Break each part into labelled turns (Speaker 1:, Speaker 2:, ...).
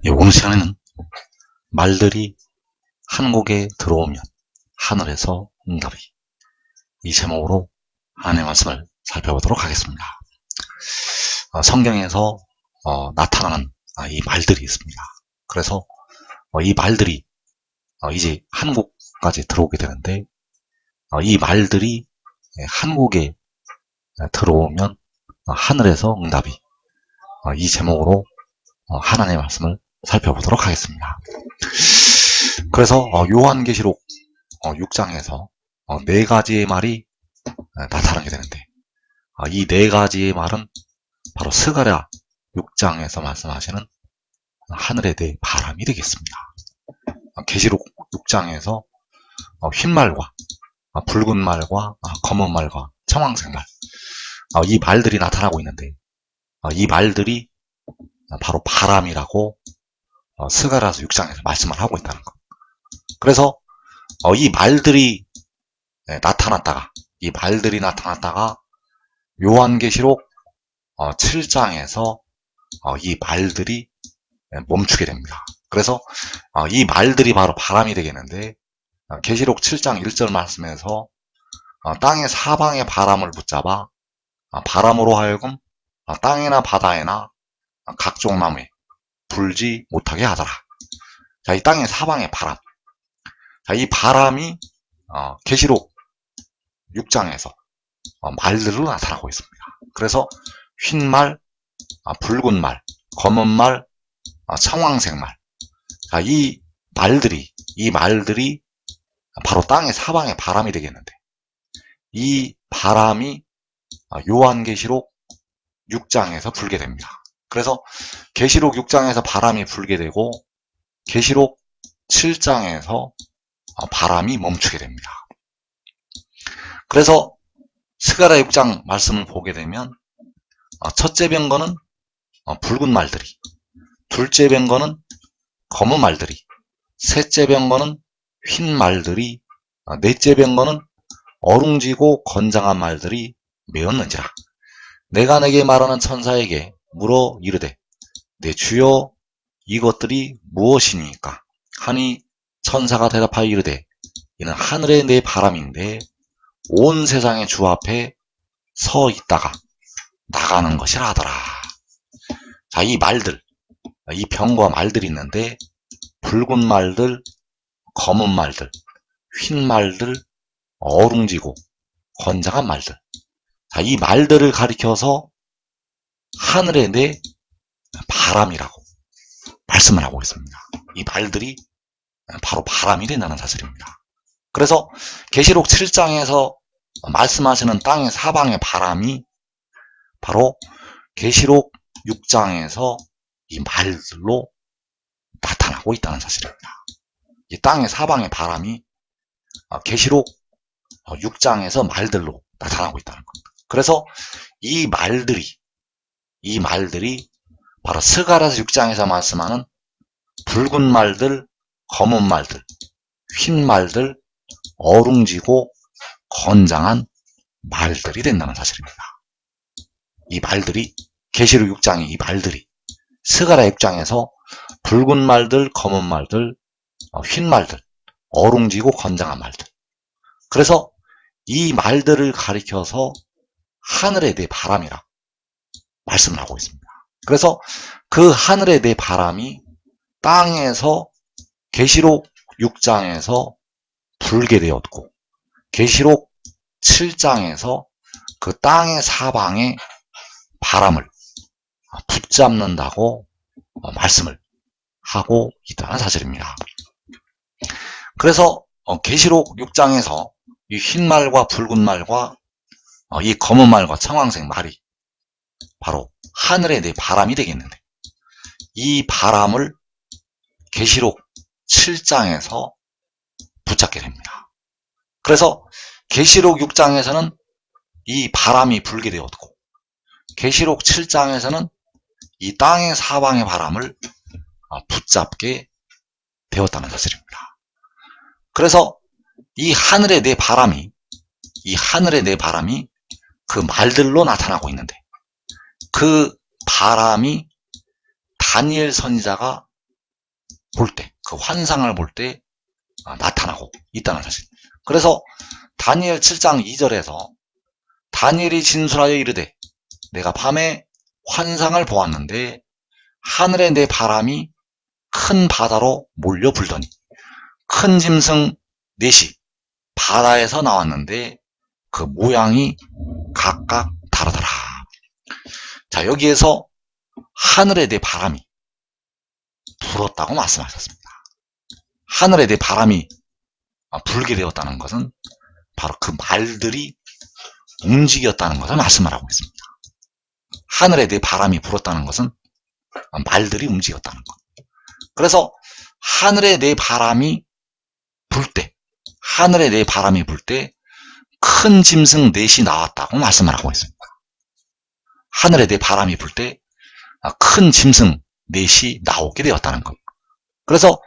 Speaker 1: 오늘 시간에는 말들이 한국에 들어오면 하늘에서 응답이, 이 제목으로 하나님의 말씀을 살펴보도록 하겠습니다. 성경에서 나타나는 이 말들이 있습니다. 그래서 이 말들이 이제 한국까지 들어오게 되는데, 이 말들이 한국에 들어오면 하늘에서 응답이, 이 제목으로 하나님의 말씀을 살펴보도록 하겠습니다. 그래서 요한계시록 6장에서 네 가지의 말이 나타나게 되는데, 이 네 가지의 말은 바로 스가랴 6장에서 말씀하시는 하늘에 대해 바람이 되겠습니다. 계시록 6장에서 흰 말과 붉은 말과 검은 말과 청황색 말, 이 말들이 나타나고 있는데, 이 말들이 바로 바람이라고 스가랴서 6장에서 말씀을 하고 있다는 것. 그래서 이 말들이 나타났다가 요한계시록 7장에서 이 말들이 멈추게 됩니다. 그래서 이 말들이 바로 바람이 되겠는데, 계시록 7장 1절 말씀에서 땅의 사방의 바람을 붙잡아 바람으로 하여금 땅이나 바다에나 각종 나무에 불지 못하게 하더라. 자, 이 땅의 사방의 바람. 자, 이 바람이 계시록 6장에서 말들로 나타나고 있습니다. 그래서 흰 말, 붉은 말, 검은 말, 청황색 말. 자, 이 말들이 바로 땅의 사방의 바람이 되겠는데, 이 바람이 요한계시록 6장에서 불게 됩니다. 그래서 계시록 6장에서 바람이 불게 되고, 계시록 7장에서 바람이 멈추게 됩니다. 그래서 스가랴 6장 말씀을 보게 되면, 첫째 병거는 붉은 말들이, 둘째 병거는 검은 말들이, 셋째 병거는 흰 말들이, 넷째 병거는 어룽지고 건장한 말들이 메었는지라. 내가 내게 말하는 천사에게 물어 이르되, 내 주여 이것들이 무엇이니까 하니, 천사가 대답하여 이르되, 이는 하늘의 내 바람인데 온 세상의 주 앞에 서 있다가 나가는 것이라 하더라. 자, 이 말들, 이 병과 말들이 있는데, 붉은 말들, 검은 말들, 흰 말들, 어룽지고 건장한 말들. 자, 이 말들을 가리켜서 하늘의 내 바람이라고 말씀을 하고 있습니다. 이 말들이 바로 바람이 된다는 사실입니다. 그래서 계시록 7장에서 말씀하시는 땅의 사방의 바람이 바로 계시록 6장에서 이 말들로 나타나고 있다는 사실입니다. 이 땅의 사방의 바람이 계시록 6장에서 말들로 나타나고 있다는 것. 그래서 이 말들이 바로 스가랴서 6장에서 말씀하는 붉은 말들, 검은 말들, 흰 말들, 어룽지고 건장한 말들이 된다는 사실입니다. 이 말들이, 계시록 6장의 이 말들이 스가랴 6장에서 붉은 말들, 검은 말들, 흰 말들, 어룽지고 건장한 말들. 그래서 이 말들을 가리켜서 하늘에 내 바람이라 말씀을 하고 있습니다. 그래서 그 하늘에 내 바람이 땅에서 계시록 6장에서 불게 되었고, 계시록 7장에서 그 땅의 사방에 바람을 붙잡는다고 말씀을 하고 있다는 사실입니다. 그래서 계시록 6장에서 이 흰 말과 붉은 말과 이 검은 말과 청황색 말이 바로 하늘에 내 바람이 되겠는데, 이 바람을 계시록 7장에서 붙잡게 됩니다. 그래서 계시록 6장에서는 이 바람이 불게 되었고, 계시록 7장에서는 이 땅의 사방의 바람을 붙잡게 되었다는 사실입니다. 그래서 이 하늘의 내 바람이 그 말들로 나타나고 있는데, 그 바람이 다니엘 선지자가 볼 때, 그 환상을 볼 때 나타나고 있다는 사실. 그래서 다니엘 7장 2절에서 다니엘이 진술하여 이르되 내가 밤에 환상을 보았는데 하늘에 내 바람이 큰 바다로 몰려 불더니 큰 짐승 넷이 바다에서 나왔는데 그 모양이 각각 다르더라. 자, 여기에서 하늘에 내 바람이 불었다고 말씀하셨습니다. 하늘에 내 바람이 불게 되었다는 것은 바로 그 말들이 움직였다는 것을 말씀을 하고 있습니다. 하늘에 내 바람이 불었다는 것은 말들이 움직였다는 것. 그래서 하늘에 내 바람이 불 때, 하늘에 내 바람이 불 때 큰 짐승 넷이 나왔다고 말씀을 하고 있습니다. 하늘에 내 바람이 불 때 큰 짐승 넷이 나오게 되었다는 것. 그래서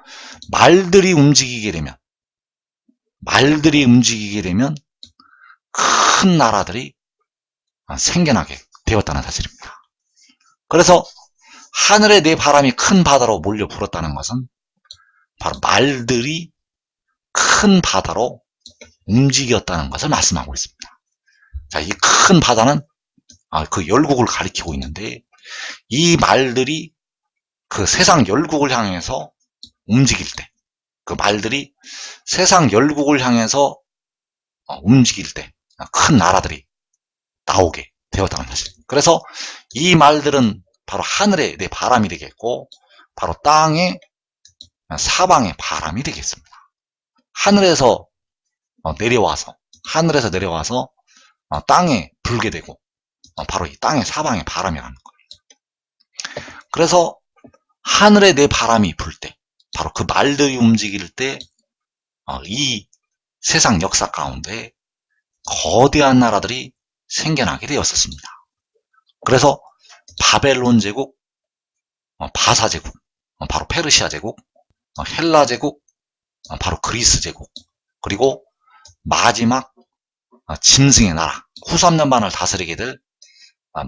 Speaker 1: 말들이 움직이게 되면 큰 나라들이 생겨나게 되었다는 사실입니다. 그래서 하늘에 내 바람이 큰 바다로 몰려 불었다는 것은 바로 말들이 큰 바다로 움직였다는 것을 말씀하고 있습니다. 자, 이 큰 바다는 그 열국을 가리키고 있는데 이 말들이 그 세상 열국을 향해서 움직일 때, 그 말들이 세상 열국을 향해서 움직일 때 큰 나라들이 나오게 되었다는 사실. 그래서 이 말들은 바로 하늘에 내 바람이 되겠고 바로 땅에 사방의 바람이 되겠습니다. 하늘에서 내려와서 땅에 불게 되고 바로 이 땅의 사방의 바람이라는 거예요. 그래서 하늘에 내 바람이 불 때, 바로 그 말들이 움직일 때 이 세상 역사 가운데 거대한 나라들이 생겨나게 되었었습니다. 그래서 바벨론 제국, 바사 제국, 바로 페르시아 제국, 헬라 제국, 바로 그리스 제국, 그리고 마지막 짐승의 나라, 후 3년반을 다스리게 될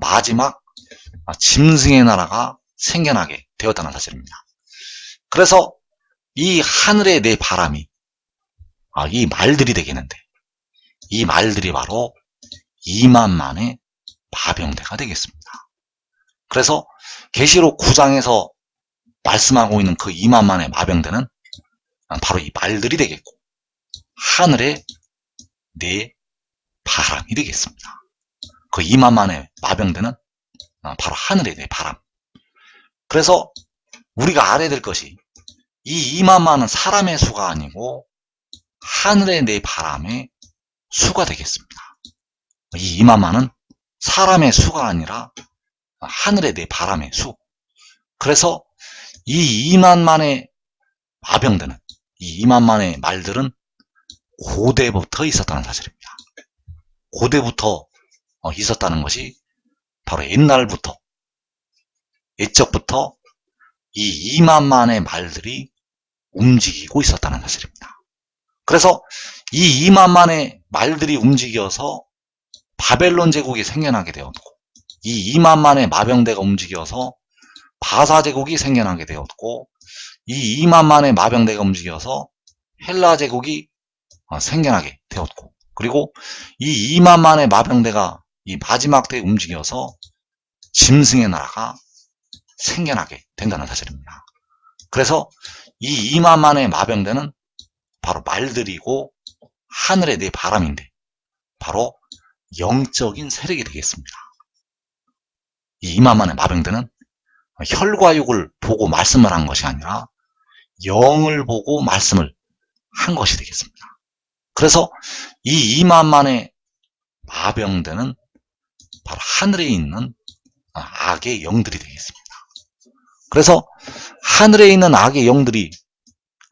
Speaker 1: 마지막 짐승의 나라가 생겨나게 되었다는 사실입니다. 그래서 이 하늘에 내 바람이 이 말들이 되겠는데 이 말들이 바로 2만만의 마병대가 되겠습니다. 그래서 계시록 9장에서 말씀하고 있는 그 2만만의 마병대는 바로 이 말들이 되겠고 하늘에 내 바람이 되겠습니다. 그 2만만의 마병대는 바로 하늘에 내 바람. 그래서 우리가 알아야 될 것이 이 2만만은 사람의 수가 아니고 하늘에 내 바람의 수가 되겠습니다. 이 2만만은 사람의 수가 아니라 하늘에 내 바람의 수. 그래서 이 2만만의 마병대는, 이 2만만의 말들은 고대부터 있었다는 사실입니다. 고대부터 있었다는 것이 바로 옛날부터, 옛적부터 이 2만만의 말들이 움직이고 있었다는 사실입니다. 그래서 이 2만만의 말들이 움직여서 바벨론 제국이 생겨나게 되었고 이 2만만의 마병대가 움직여서 바사 제국이 생겨나게 되었고 이 2만만의 마병대가 움직여서 헬라 제국이 생겨나게 되었고 그리고 이 2만만의 마병대가 이 마지막 때에 움직여서 짐승의 나라가 생겨나게 된다는 사실입니다. 그래서 이 2만만의 마병대는 바로 말들이고 하늘에 내 바람인데 바로 영적인 세력이 되겠습니다. 이 2만만의 마병대는 혈과 육을 보고 말씀을 한 것이 아니라 영을 보고 말씀을 한 것이 되겠습니다. 그래서 이 2만만의 마병대는 바로 하늘에 있는 악의 영들이 되겠습니다. 그래서 하늘에 있는 악의 영들이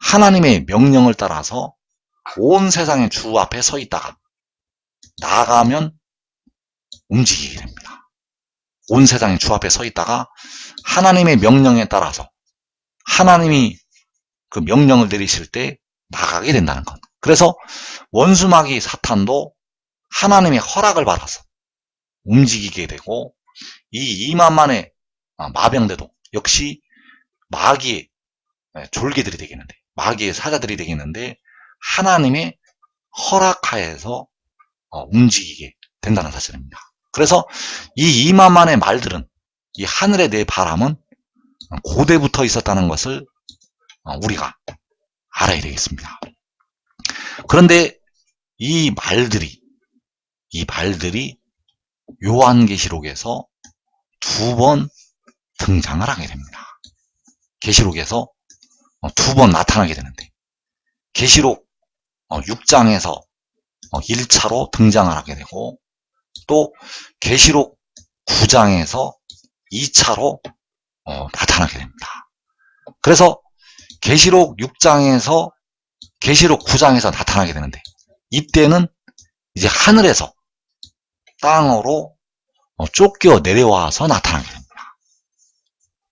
Speaker 1: 하나님의 명령을 따라서 온 세상의 주 앞에 서 있다가 나가면 움직이게 됩니다. 온 세상의 주 앞에 서 있다가 하나님의 명령에 따라서 하나님이 그 명령을 내리실 때 나가게 된다는 것. 그래서 원수마귀 사탄도 하나님의 허락을 받아서 움직이게 되고 이 2만만의 마병대도 역시 마귀의 졸개들이 되겠는데, 마귀의 사자들이 되겠는데, 하나님의 허락하에서 움직이게 된다는 사실입니다. 그래서 이 이만만의 말들은, 이 하늘의 네 바람은 고대부터 있었다는 것을 우리가 알아야 되겠습니다. 그런데 이 말들이 요한계시록에서 2번 등장을 하게 됩니다. 계시록에서 2번 나타나게 되는데, 계시록 6장에서 1차로 등장을 하게 되고, 또 계시록 9장에서 2차로 나타나게 됩니다. 그래서 계시록 6장에서 계시록 9장에서 나타나게 되는데, 이때는 이제 하늘에서 땅으로 쫓겨 내려와서 나타나게 됩니다.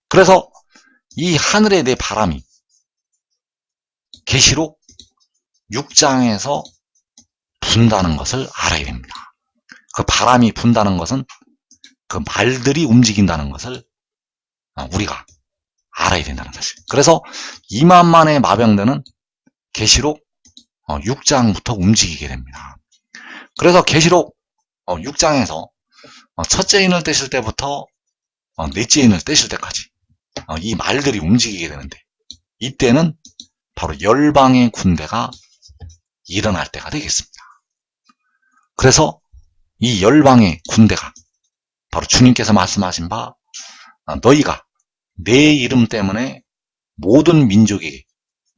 Speaker 1: 그래서 이 하늘의 네 바람이 계시록 6장에서 분다는 것을 알아야 됩니다. 그 바람이 분다는 것은 그 말들이 움직인다는 것을 우리가 알아야 된다는 사실. 그래서 2만만의 마병대는 계시록 6장부터 움직이게 됩니다. 그래서 계시록 6장에서 첫째 인을 떼실 때부터 넷째 인을 떼실 때까지 이 말들이 움직이게 되는데, 이때는 바로 열방의 군대가 일어날 때가 되겠습니다. 그래서 이 열방의 군대가 바로 주님께서 말씀하신 바, 너희가 내 이름 때문에 모든 민족에게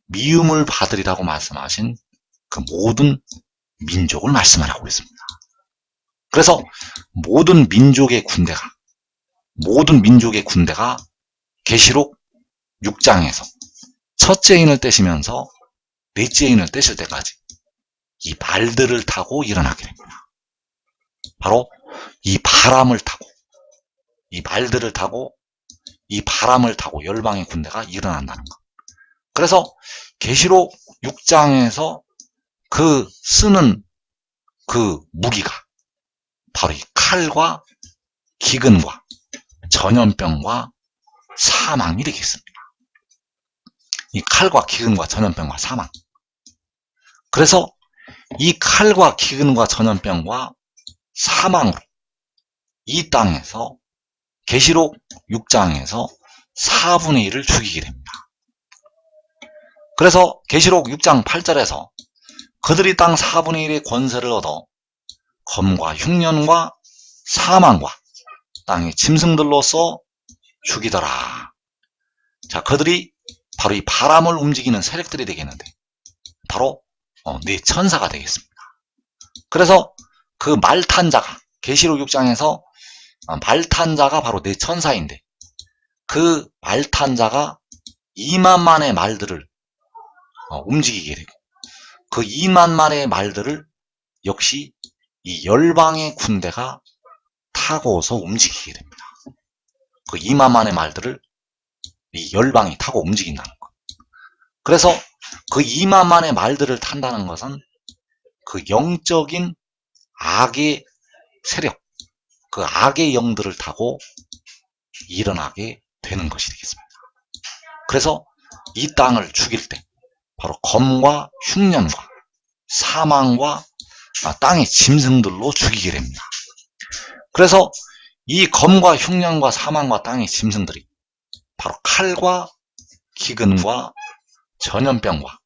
Speaker 1: 미움을 받으리라고 말씀하신 그 모든 민족을 말씀하라고 했습니다. 그래서 모든 민족의 군대가 계시록 6장에서 첫째 인을 떼시면서 넷째 인을 떼실 때까지 이 말들을 타고 일어나게 됩니다. 바로 이 바람을 타고, 이 말들을 타고, 이 바람을 타고 열방의 군대가 일어난다는 것. 그래서 계시록 6장에서 그 쓰는 그 무기가 바로 이 칼과 기근과 전염병과 사망이 되겠습니다. 이 칼과 기근과 전염병과 사망. 그래서 이 칼과 기근과 전염병과 사망으로 이 땅에서 계시록 6장에서 4분의 1을 죽이게 됩니다. 그래서 계시록 6장 8절에서 그들이 땅 4분의 1의 권세를 얻어 검과 흉년과 사망과 땅의 짐승들로서 죽이더라. 자, 그들이 바로 이 바람을 움직이는 세력들이 되겠는데, 바로 네 천사가 되겠습니다. 그래서 그 말탄 자가, 계시록 6장에서 말탄 자가 바로 네 천사인데, 그 말탄 자가 2만만의 말들을 움직이게 되고, 그 2만만의 말들을 역시 이 열방의 군대가 타고서 움직이게 됩니다. 그 2만만의 말들을 이 열방이 타고 움직인다는 것. 그래서 그 2만만의 말들을 탄다는 것은 그 영적인 악의 세력, 그 악의 영들을 타고 일어나게 되는 것이 되겠습니다. 그래서 이 땅을 죽일 때 바로 검과 흉년과 사망과 땅의 짐승들로 죽이게 됩니다. 그래서 이 검과 흉년과 사망과 땅의 짐승들이 바로 칼과 기근과 전염병과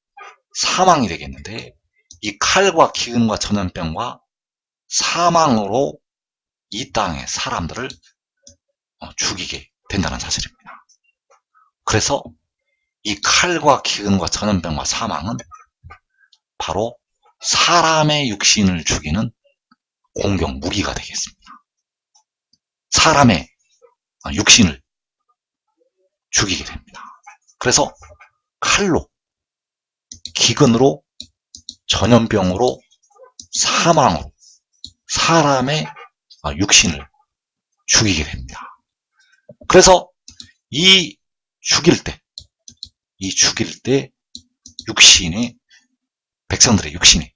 Speaker 1: 사망이 되겠는데, 이 칼과 기근과 전염병과 사망으로 이 땅의 사람들을 죽이게 된다는 사실입니다. 그래서 이 칼과 기근과 전염병과 사망은 바로 사람의 육신을 죽이는 공격 무기가 되겠습니다. 사람의 육신을 죽이게 됩니다. 그래서 칼로, 기근으로, 전염병으로, 사망으로 사람의 육신을 죽이게 됩니다. 그래서 이 죽일 때 백성들의 육신에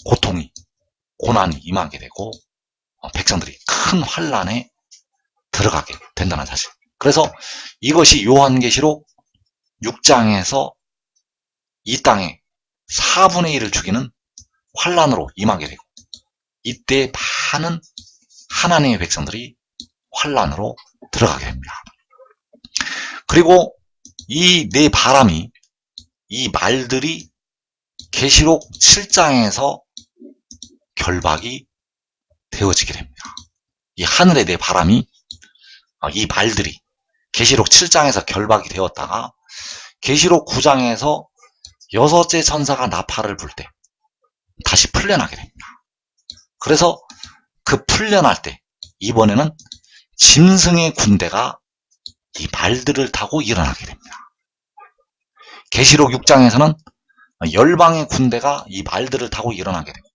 Speaker 1: 고통이, 고난이 임하게 되고 백성들이 큰 환난에 들어가게 된다는 사실. 그래서 이것이 요한계시록 6장에서 이 땅에 4분의 1을 죽이는 환란으로 임하게 되고, 이때 많은 하나님의 백성들이 환란으로 들어가게 됩니다. 그리고 이 네 바람이, 이 말들이 계시록 7장에서 결박이 되어지게 됩니다. 이 하늘의 네 바람이, 이 말들이 계시록 7장에서 결박이 되었다가 계시록 9장에서 여섯째 천사가 나팔을 불 때 다시 풀려나게 됩니다. 그래서 그 풀려날 때 이번에는 짐승의 군대가 이 말들을 타고 일어나게 됩니다. 계시록 6장에서는 열방의 군대가 이 말들을 타고 일어나게 되고,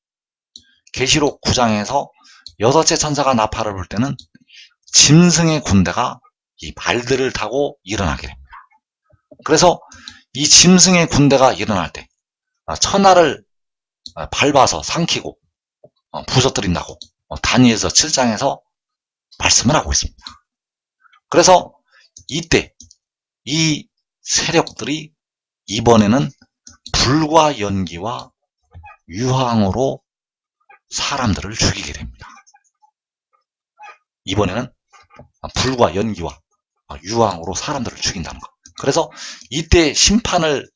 Speaker 1: 계시록 9장에서 여섯째 천사가 나팔을 불 때는 짐승의 군대가 이 말들을 타고 일어나게 됩니다. 그래서 이 짐승의 군대가 일어날 때 천하를 밟아서 삼키고 부서뜨린다고 다니엘서 7장에서 말씀을 하고 있습니다. 그래서 이때 이 세력들이 이번에는 불과 연기와 유황으로 사람들을 죽이게 됩니다. 이번에는 불과 연기와 유황으로 사람들을 죽인다는 것. 그래서 이때 심판을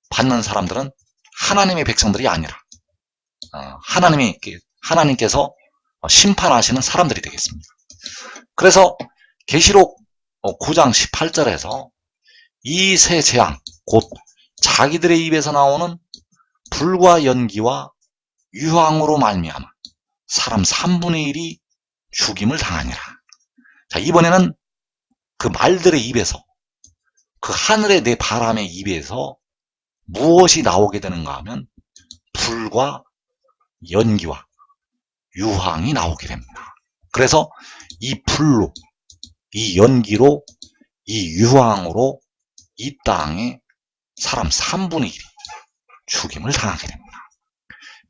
Speaker 1: 받는 사람들은 하나님의 백성들이 아니라 하나님께서 심판하시는 사람들이 되겠습니다. 그래서 계시록 9장 18절에서 이 세 재앙, 곧 자기들의 입에서 나오는 불과 연기와 유황으로 말미암아 사람 3분의 1이 죽임을 당하니라. 자, 이번에는 그 말들의 입에서, 그 하늘의 네 바람의 입에서 무엇이 나오게 되는가 하면 불과 연기와 유황이 나오게 됩니다. 그래서 이 불로, 이 연기로, 이 유황으로 이 땅에 사람 3분의 1이 죽임을 당하게 됩니다.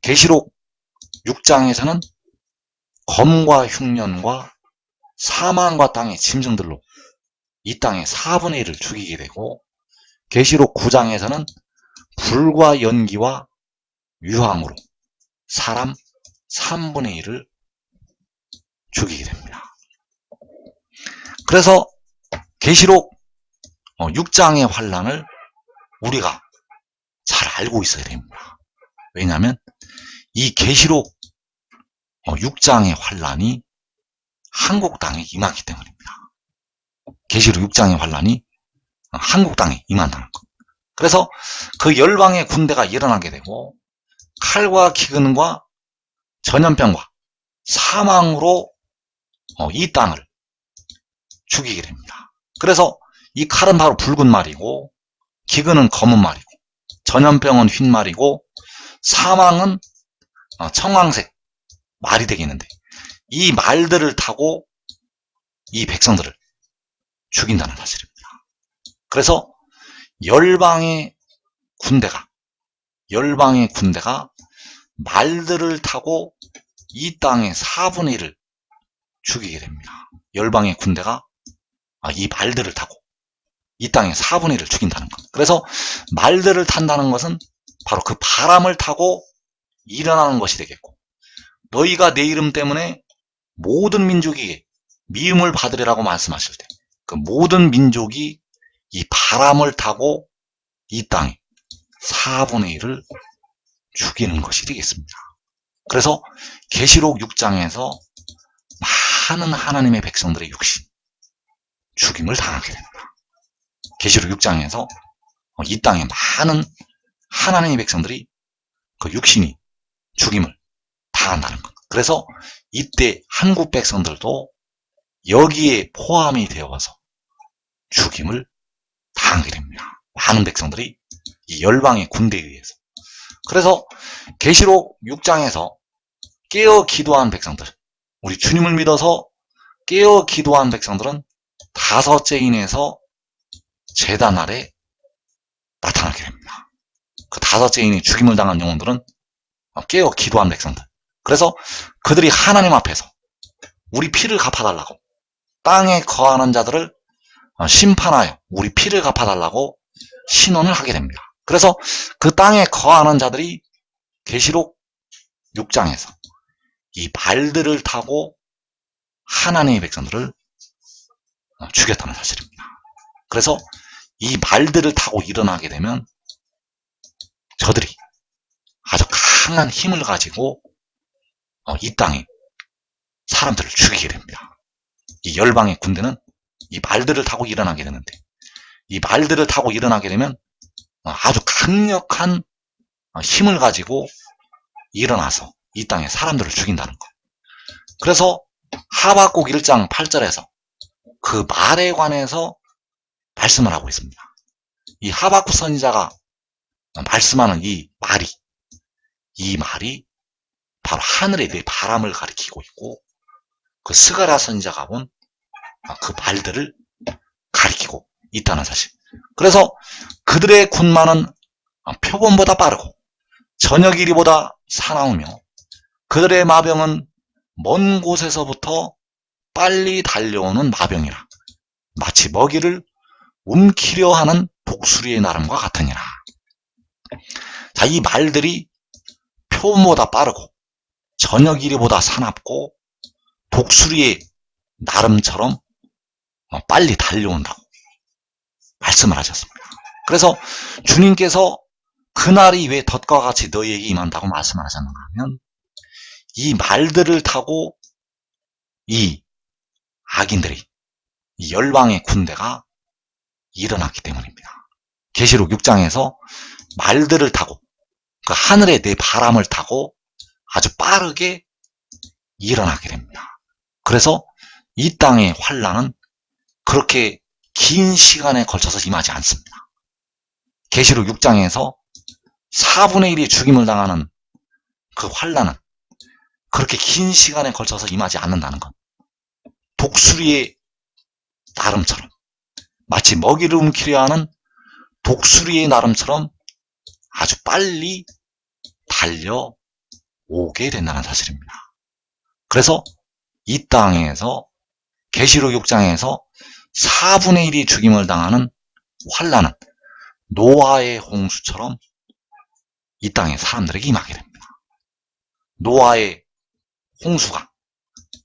Speaker 1: 계시록 6장에서는 검과 흉년과 사망과 땅의 짐승들로 이 땅의 4분의 1을 죽이게 되고, 계시록 9장에서는 불과 연기와 유황으로 사람 3분의 1을 죽이게 됩니다. 그래서 계시록 6장의 환란을 우리가 잘 알고 있어야 됩니다. 왜냐하면 이 계시록 6장의 환란이 한국 땅에 임하기 때문입니다. 계시록 6장의 환란이 한국 땅에 임한다는 것. 그래서 그 열방의 군대가 일어나게 되고 칼과 기근과 전염병과 사망으로 이 땅을 죽이게 됩니다. 그래서 이 칼은 바로 붉은 말이고, 기근은 검은 말이고, 전염병은 흰 말이고, 사망은 청황색 말이 되겠는데, 이 말들을 타고 이 백성들을 죽인다는 사실입니다. 그래서 열방의 군대가 말들을 타고 이 땅의 4분의 1을 죽이게 됩니다. 열방의 군대가 이 말들을 타고 이 땅의 4분의 1을 죽인다는 것. 그래서 말들을 탄다는 것은 바로 그 바람을 타고 일어나는 것이 되겠고, 너희가 내 이름 때문에 모든 민족이 미움을 받으리라고 말씀하실 때 그 모든 민족이 이 바람을 타고 이 땅에 4분의 1을 죽이는 것이 되겠습니다. 그래서 계시록 6장에서 많은 하나님의 백성들의 육신 죽임을 당하게 됩니다. 계시록 6장에서 이 땅에 많은 하나님의 백성들이 그 육신이 죽임을 당한다는 것. 그래서 이때 한국 백성들도 여기에 포함이 되어서 죽임을 당하게 됩니다. 많은 백성들이 이 열방의 군대에 의해서. 그래서 계시록 6장에서 깨어 기도한 백성들, 우리 주님을 믿어서 깨어 기도한 백성들은 다섯째 인에서 제단 아래 나타나게 됩니다. 그 다섯째 인이 죽임을 당한 영혼들은 깨어 기도한 백성들. 그래서 그들이 하나님 앞에서 우리 피를 갚아달라고, 땅에 거하는 자들을 심판하여 우리 피를 갚아달라고 신원을 하게 됩니다. 그래서 그 땅에 거하는 자들이 계시록 6장에서 이 말들을 타고 하나님의 백성들을 죽였다는 사실입니다. 그래서 이 말들을 타고 일어나게 되면 저들이 아주 강한 힘을 가지고 이 땅에 사람들을 죽이게 됩니다. 이 열방의 군대는 이 말들을 타고 일어나게 되는데, 이 말들을 타고 일어나게 되면 아주 강력한 힘을 가지고 일어나서 이 땅에 사람들을 죽인다는 것. 그래서 하박국 1장 8절에서 그 말에 관해서 말씀을 하고 있습니다. 이 하박국 선지자가 말씀하는 이 말이 바로 하늘에 내 바람을 가리키고 있고, 그 스가랴 선지자가 본 그 말들을 가리키고 있다는 사실. 그래서 그들의 군마는 표범보다 빠르고 저녁 이리보다 사나우며 그들의 마병은 먼 곳에서부터 빨리 달려오는 마병이라 마치 먹이를 움키려 하는 독수리의 나름과 같으니라. 자, 이 말들이 표범보다 빠르고 저녁 이리보다 사납고 독수리의 나름처럼 빨리 달려온다고 말씀을 하셨습니다. 그래서 주님께서 그날이 왜 덫과 같이 너희에게 임한다고 말씀을 하셨는가 하면, 이 말들을 타고 이 악인들이, 이 열방의 군대가 일어났기 때문입니다. 계시록 6장에서 말들을 타고 그 하늘에 내 바람을 타고 아주 빠르게 일어나게 됩니다. 그래서 이 땅의 환란은 그렇게 긴 시간에 걸쳐서 임하지 않습니다. 계시록 6장에서 4분의 1이 죽임을 당하는 그 환란은 그렇게 긴 시간에 걸쳐서 임하지 않는다는 것. 독수리의 나름처럼, 마치 먹이를 움키려 하는 독수리의 나름처럼 아주 빨리 달려오게 된다는 사실입니다. 그래서 이 땅에서 계시록 6장에서 4분의 1이 죽임을 당하는 환란은 노아의 홍수처럼 이 땅에 사람들에게 임하게 됩니다. 노아의 홍수가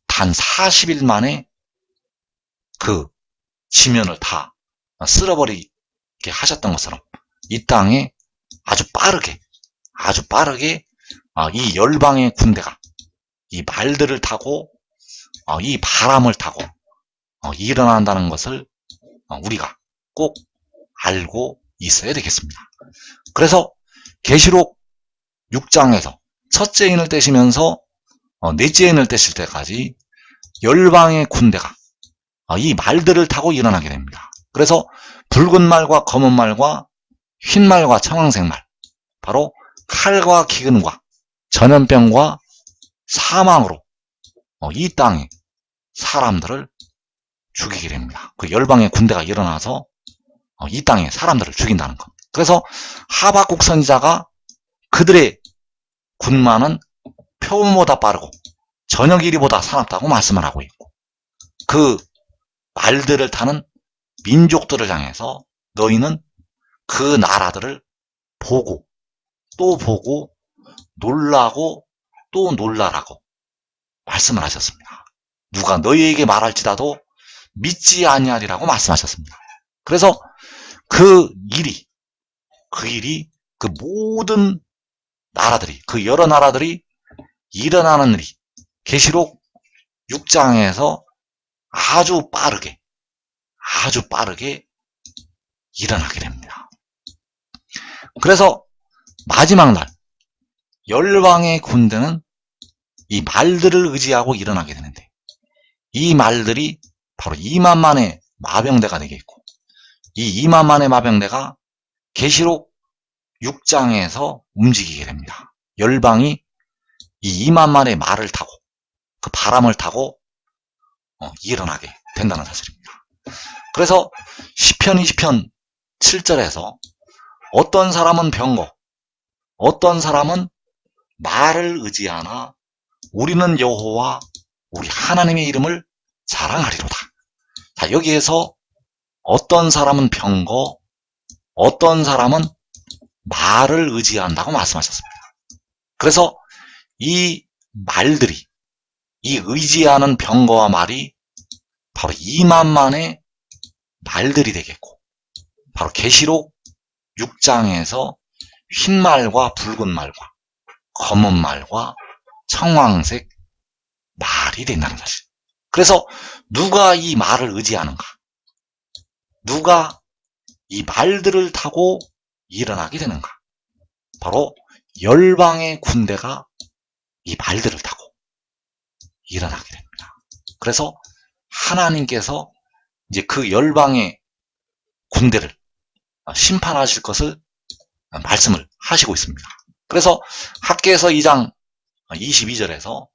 Speaker 1: 단 40일 만에 그 지면을 다 쓸어버리게 하셨던 것처럼 이 땅에 아주 빠르게 이 열방의 군대가 이 말들을 타고 이 바람을 타고 일어난다는 것을 우리가 꼭 알고 있어야 되겠습니다. 그래서 계시록 6장에서 첫째 인을 떼시면서 넷째 인을 떼실 때까지 열방의 군대가 이 말들을 타고 일어나게 됩니다. 그래서 붉은 말과 검은 말과 흰 말과 청황색 말, 바로 칼과 기근과 전염병과 사망으로 이 땅에 사람들을 죽이게 됩니다. 그 열방의 군대가 일어나서 이 땅에 사람들을 죽인다는 것. 그래서 하박국 선지자가 그들의 군마는 표범보다 빠르고 저녁 이리보다 사납다고 말씀을 하고 있고, 그 말들을 타는 민족들을 향해서 너희는 그 나라들을 보고 또 보고 놀라고 또 놀라라고 말씀을 하셨습니다. 누가 너희에게 말할지라도 믿지 아니하리라고 말씀하셨습니다. 그래서 그 일이 그 모든 나라들이, 그 여러 나라들이 일어나는 일이 계시록 6장에서 아주 빠르게 일어나게 됩니다. 그래서 마지막 날 열방의 군대는 이 말들을 의지하고 일어나게 되는데, 이 말들이 바로 2만만의 마병대가 되겠고, 이 2만만의 마병대가 계시록 6장에서 움직이게 됩니다. 열방이 이 2만만의 말을 타고 그 바람을 타고 일어나게 된다는 사실입니다. 그래서 시편 20편 7절에서 어떤 사람은 병거, 어떤 사람은 말을 의지하나 우리는 여호와 우리 하나님의 이름을 자랑하리로다. 자, 여기에서 어떤 사람은 병거, 어떤 사람은 말을 의지한다고 말씀하셨습니다. 그래서 이 말들이, 이 의지하는 병거와 말이 바로 이만만의 말들이 되겠고, 바로 계시록 6장에서 흰 말과 붉은 말과 검은 말과 청황색 말이 된다는 사실. 그래서 누가 이 말을 의지하는가? 누가 이 말들을 타고 일어나게 되는가? 바로 열방의 군대가 이 말들을 타고 일어나게 됩니다. 그래서 하나님께서 이제 그 열방의 군대를 심판하실 것을 말씀을 하시고 있습니다. 그래서 학개서 2장 22절에서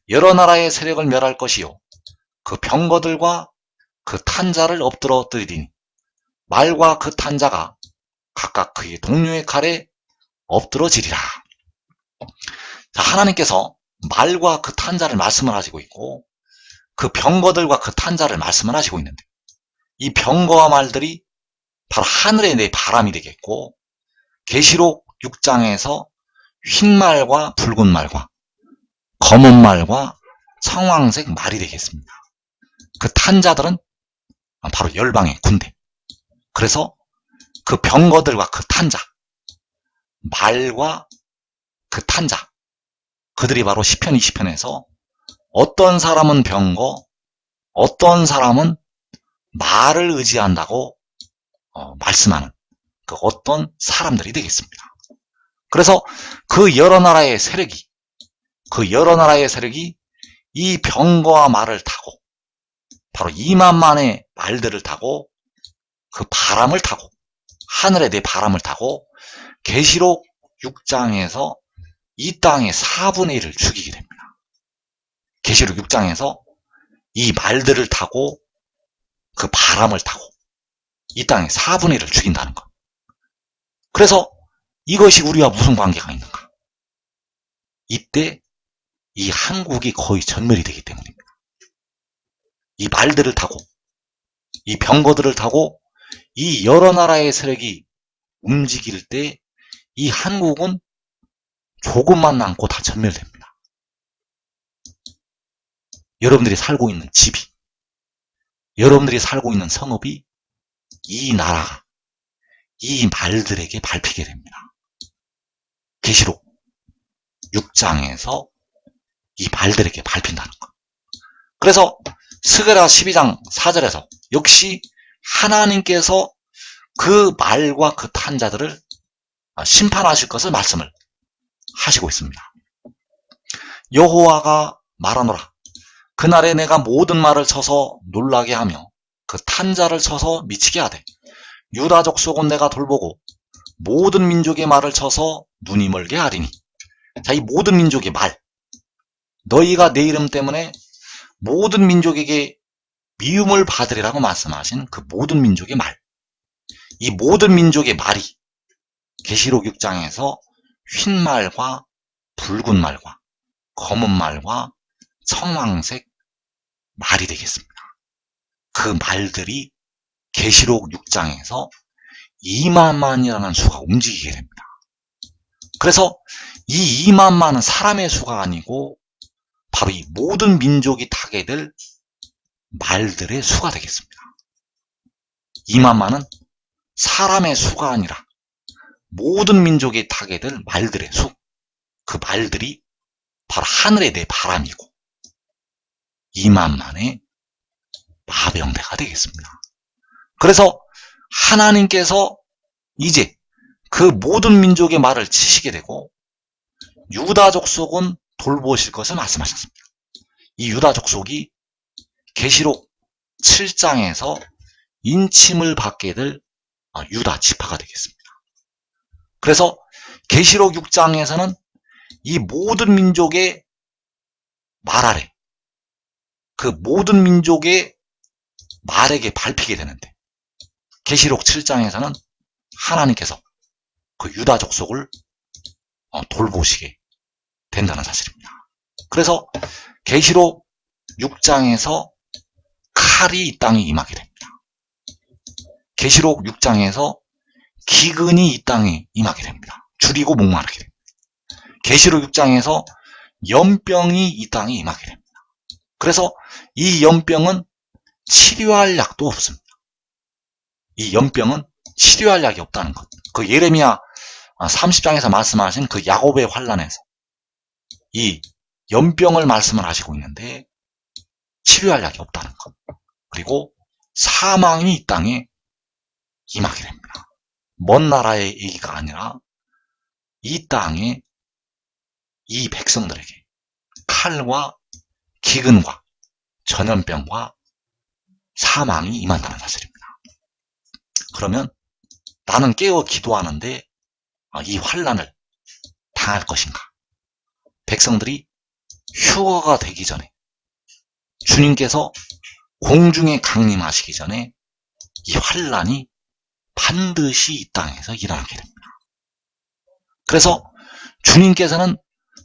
Speaker 1: 여러 나라의 세력을 멸할 것이요 그 병거들과 그 탄자를 엎드러뜨리니 말과 그 탄자가 각각 그의 동료의 칼에 엎드러지리라. 자, 하나님께서 말과 그 탄자를 말씀을 하시고 있고 그 병거들과 그 탄자를 말씀을 하시고 있는데 이 병거와 말들이 바로 하늘의 내 바람이 되겠고 계시록 6장에서 흰 말과 붉은 말과 검은 말과 청황색 말이 되겠습니다. 그 탄자들은 바로 열방의 군대. 그래서 그 병거들과 그 탄자, 말과 그 탄자, 그들이 바로 시편 20편에서 어떤 사람은 병거, 어떤 사람은 말을 의지한다고 말씀하는 그 어떤 사람들이 되겠습니다. 그래서 그 여러 나라의 세력이 이 병거와 말을 타고 바로 2만만의 말들을 타고 그 바람을 타고 하늘에 내 바람을 타고 계시록 6장에서 이 땅의 4분의 1을 죽이게 됩니다. 계시록 6장에서 이 말들을 타고 그 바람을 타고 이 땅의 4분의 1을 죽인다는 것. 그래서 이것이 우리와 무슨 관계가 있는가? 이때 이 한국이 거의 전멸이 되기 때문입니다. 이 말들을 타고 이 병거들을 타고 이 여러 나라의 세력이 움직일 때 이 한국은 조금만 남고 다 전멸됩니다. 여러분들이 살고 있는 집이, 여러분들이 살고 있는 성읍이 이 나라가 이 말들에게 밟히게 됩니다. 계시록 6장에서 이 말들에게 밟힌다는 것. 그래서 스가랴 12장 4절에서 역시 하나님께서 그 말과 그 탄자들을 심판하실 것을 말씀을 하시고 있습니다. 여호와가 말하노라. 그날에 내가 모든 말을 쳐서 놀라게 하며 그 탄자를 쳐서 미치게 하되 유다 족속은 내가 돌보고 모든 민족의 말을 쳐서 눈이 멀게 하리니. 자, 이 모든 민족의 말, 너희가 내 이름 때문에 모든 민족에게 미움을 받으리라고 말씀하신 그 모든 민족의 말, 이 모든 민족의 말이 계시록 6장에서 흰 말과 붉은 말과 검은 말과 청황색 말이 되겠습니다. 그 말들이 계시록 6장에서 2만만이라는 수가 움직이게 됩니다. 그래서 이 2만만은 사람의 수가 아니고 바로 이 모든 민족이 타게 될 말들의 수가 되겠습니다. 2만만은 사람의 수가 아니라 모든 민족이 타게 될 말들의 수, 그 말들이 바로 하늘의 내 바람이고 2만만의 마병대가 되겠습니다. 그래서 하나님께서 이제 그 모든 민족의 말을 치시게 되고 유다 족속은 돌보실 것을 말씀하셨습니다. 이 유다 족속이 계시록 7장에서 인침을 받게 될 유다 지파가 되겠습니다. 그래서 계시록 6장에서는 이 모든 민족의 말 아래, 그 모든 민족의 말에게 밟히게 되는데 계시록 7장에서는 하나님께서 그 유다 족속을 돌보시게 된다는 사실입니다. 그래서 계시록 6장에서 칼이 이 땅에 임하게 됩니다. 계시록 6장에서 기근이 이 땅에 임하게 됩니다. 줄이고 목마르게 됩니다. 계시록 6장에서 연병이 이 땅에 임하게 됩니다. 그래서 이 연병은 치료할 약도 없습니다. 이 연병은 치료할 약이 없다는 것. 그 예레미야 30장에서 말씀하신 그 야곱의 환란에서 이 연병을 말씀을 하시고 있는데 치료할 약이 없다는 것. 그리고 사망이 이 땅에 임하게 됩니다. 먼 나라의 얘기가 아니라 이 땅에 이 백성들에게 칼과 기근과 전염병과 사망이 임한다는 사실입니다. 그러면 나는 깨어 기도하는데 이 환란을 당할 것인가? 백성들이 휴거가 되기 전에 주님께서 공중에 강림하시기 전에 이 환란이 반드시 이 땅에서 일어나게 됩니다. 그래서 주님께서는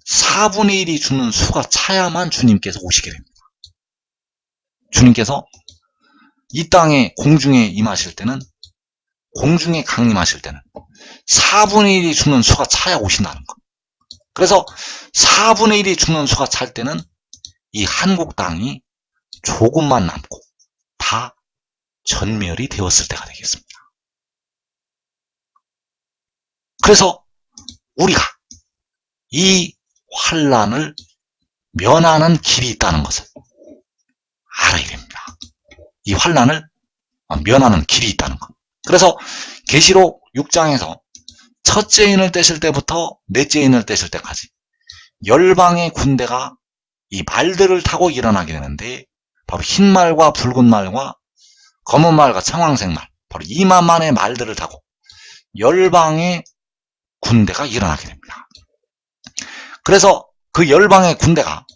Speaker 1: 4분의 1이 죽는 수가 차야만 주님께서 오시게 됩니다. 주님께서 이 땅에 공중에 임하실 때는, 공중에 강림하실 때는 4분의 1이 죽는 수가 차야 오신다는 것. 그래서 4분의 1이 죽는 수가 찰 때는 이 한국 땅이 조금만 남고 다 전멸이 되었을 때가 되겠습니다. 그래서 우리가 이 환란을 면하는 길이 있다는 것을 알아야 됩니다. 이 환란을 면하는 길이 있다는 것. 그래서 계시록 6장에서 첫째 인을 떼실 때부터 넷째 인을 떼실 때까지 열방의 군대가 이 말들을 타고 일어나게 되는데, 바로 흰 말과 붉은 말과 검은 말과 청황색 말, 바로 2만만의 말들을 타고 열방의 군대가 일어나게 됩니다. 그래서 그 열방의 군대가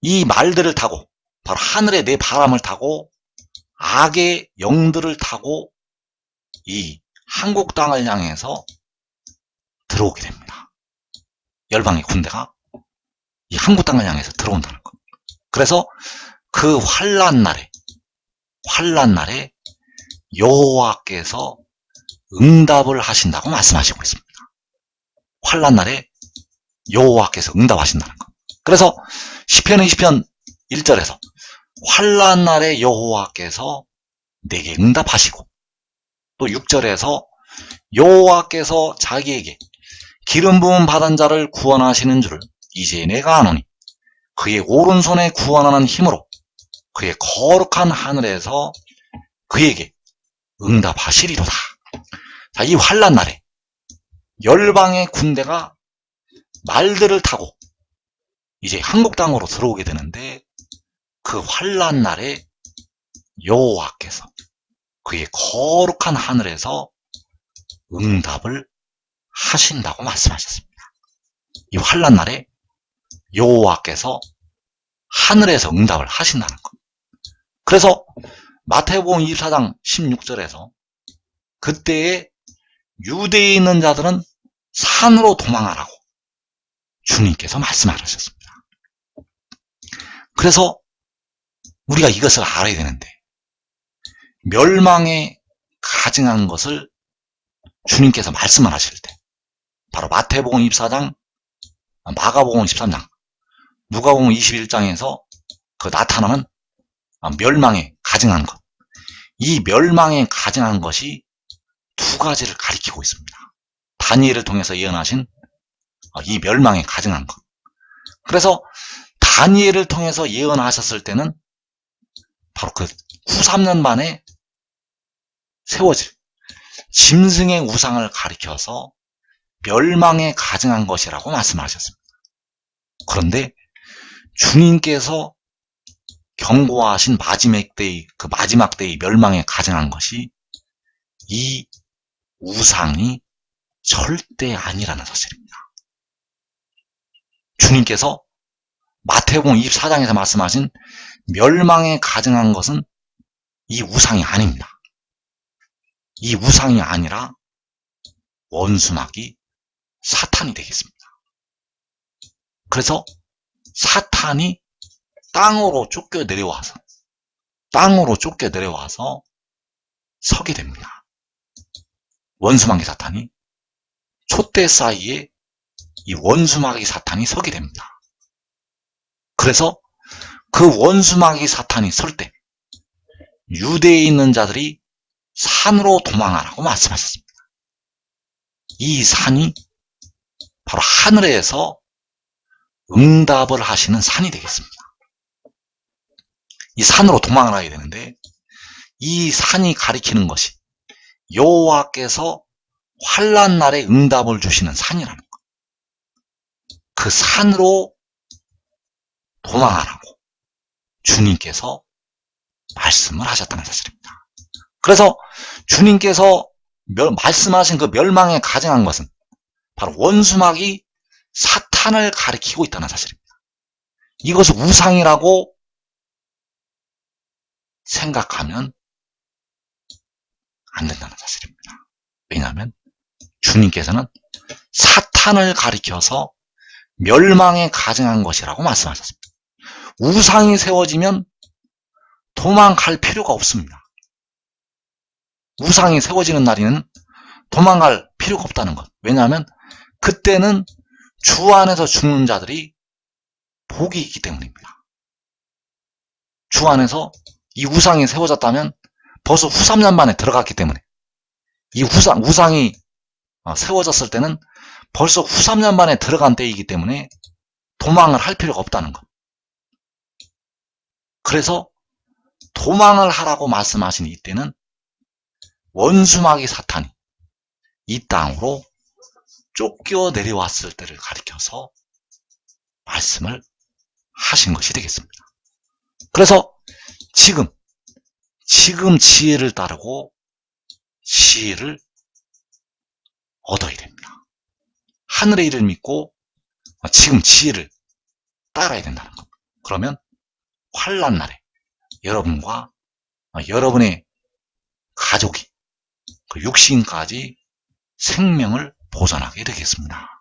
Speaker 1: 이 말들을 타고 바로 하늘의 네 바람을 타고 악의 영들을 타고 이 한국 땅을 향해서 들어오게 됩니다. 열방의 군대가 이 한국 땅을 향해서 들어온다는 것. 그래서 그 환란 날에 여호와께서 응답을 하신다고 말씀하시고 있습니다. 환란 날에 여호와께서 응답하신다는 것. 그래서 시편 20편 1절에서 환란 날에 여호와께서 내게 응답하시고, 또 6절에서 여호와께서 자기에게 기름 부음 받은 자를 구원하시는 줄을 이제 내가 아노니 그의 오른손에 구원하는 힘으로 그의 거룩한 하늘에서 그에게 응답하시리로다. 자, 이 환란 날에 열방의 군대가 말들을 타고 이제 한국 땅으로 들어오게 되는데, 그 환란 날에 여호와께서 그의 거룩한 하늘에서 응답을 하신다고 말씀하셨습니다. 이 환란 날에 여호와께서 하늘에서 응답을 하신다는 것. 그래서 마태복음 24장 16절에서 그때에 유대에 있는 자들은 산으로 도망하라고 주님께서 말씀하셨습니다. 그래서 우리가 이것을 알아야 되는데, 멸망에 가증한 것을 주님께서 말씀을 하실 때 바로 마태복음 24장, 마가복음 13장, 누가복음 21장에서 그 나타나는 멸망에 가증한 것, 이 멸망에 가증한 것이 두 가지를 가리키고 있습니다. 다니엘을 통해서 예언하신 이 멸망에 가증한 것. 그래서 다니엘을 통해서 예언하셨을 때는 바로 그 93년 만에 세워질 짐승의 우상을 가리켜서 멸망에 가증한 것이라고 말씀하셨습니다. 그런데 주님께서 경고하신 마지막 때의 멸망에 가증한 것이 이 우상이 절대 아니라는 사실입니다. 주님께서 마태복음 24장에서 말씀하신 멸망에 가증한 것은 이 우상이 아닙니다. 이 우상이 아니라 원수마귀 사탄이 되겠습니다. 그래서 사탄이 땅으로 쫓겨 내려와서 서게 됩니다. 원수마귀 사탄이 촛대 사이에 이 원수마귀 사탄이 서게 됩니다. 그래서 그 원수마귀 사탄이 설 때 유대에 있는 자들이 산으로 도망하라고 말씀하셨습니다. 이 산이 바로 하늘에서 응답을 하시는 산이 되겠습니다. 이 산으로 도망을 하게 되는데 이 산이 가리키는 것이 여호와께서 환난 날에 응답을 주시는 산이라는 것. 그 산으로 도망하라고 주님께서 말씀을 하셨다는 사실입니다. 그래서 주님께서 말씀하신 그 멸망에 가증한 것은 바로 원수마귀 사탄을 가리키고 있다는 사실입니다. 이것을 우상이라고 생각하면 안 된다는 사실입니다. 왜냐하면 주님께서는 사탄을 가리켜서 멸망에 가증한 것이라고 말씀하셨습니다. 우상이 세워지면 도망갈 필요가 없습니다. 우상이 세워지는 날에는 도망갈 필요가 없다는 것. 왜냐하면 그때는 주 안에서 죽는 자들이 복이 있기 때문입니다. 주 안에서 이 우상이 세워졌다면 벌써 후 3년 만에 들어갔기 때문에 이 우상이 세워졌을 때는 벌써 후 3년 만에 들어간 때이기 때문에 도망을 할 필요가 없다는 것. 그래서 도망을 하라고 말씀하신 이때는 원수마귀 사탄이 이 땅으로 쫓겨 내려왔을 때를 가리켜서 말씀을 하신 것이 되겠습니다. 그래서 지금 지혜를 따르고 지혜를 얻어야 됩니다. 하늘의 일을 믿고 지금 지혜를 따라야 된다는 것. 그러면 환난 날에 여러분과 여러분의 가족이 그 육신까지 생명을 보존하게 되겠습니다.